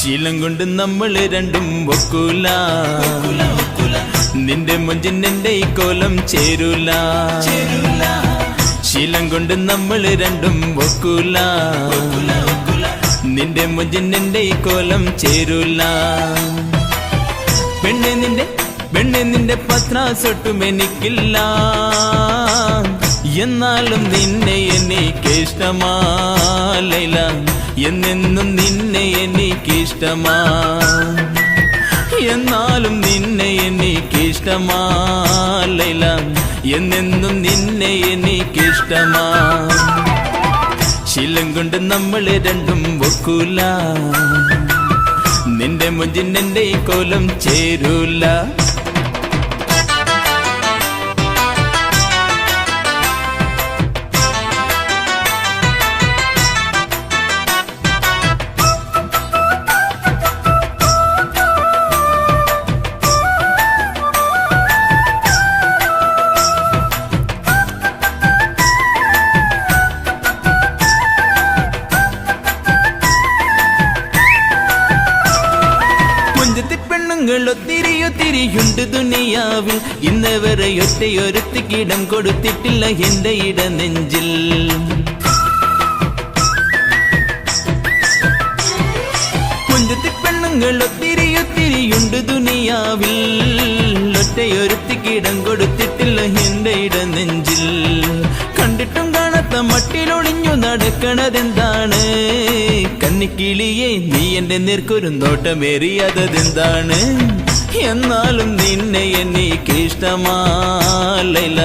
ശീലം കൊണ്ട് നമ്മൾ രണ്ടും ഒക്കൂല നിന്റെ മുഞ്ചിൻ എന്റെ ഈ കോലം ചേരൂല ശീലം കൊണ്ട് നമ്മൾ രണ്ടും ഒക്കൂല നിന്റെ മുഞ്ചിൻ എന്റെ ഈ കോലം ചേരൂല പെണ്ണെ നിന്റെ പത്രാസൊട്ടും എനിക്കില്ല എന്നാലും നിന്നെ എനിക്കിഷ്ടമാ ലൈല എന്നെന്നും നിന്നെ എനിക്കിഷ്ടമാ എന്നാലും നിന്നെ എനിക്കിഷ്ടമാ ലൈല എന്നെന്നും നിന്നെ എനിക്കിഷ്ടമാ ശീലം കൊണ്ട് നമ്മൾ രണ്ടും ഒക്കൂല നിന്റെ മുഞ്ചിൻ എന്റെ ഈ കോലം ചേരൂല ഒത്തിരിയൊത്തിരിയുണ്ട് ദുനിയാവിൽ ഇന്ന് വരെ ഒറ്റയൊരുത്തിക്കിടം കൊടുത്തിട്ടില്ല എന്റെ ഇട നെഞ്ചിൽ കുഞ്ചത്തി പെണ്ണുങ്ങൾ ഒത്തിരിയൊത്തിരിയുണ്ട് ദുനിയാവിൽ ഒറ്റയൊരുത്തിക്കിടം കൊടുത്തിട്ടില്ല എന്റെ ഇട നെഞ്ചിൽ കണ്ടിട്ടും കാണാത്ത മട്ടിലൊളിഞ്ഞു നടക്കണതെന്താണ് കന്നിക്കിളിയെ നീ എന്റെ നേർക്കൊരു നോട്ടമേറിയതെന്താണ് എന്നാലും നിന്നെ എനിക്കിഷ്ടമാ ലൈല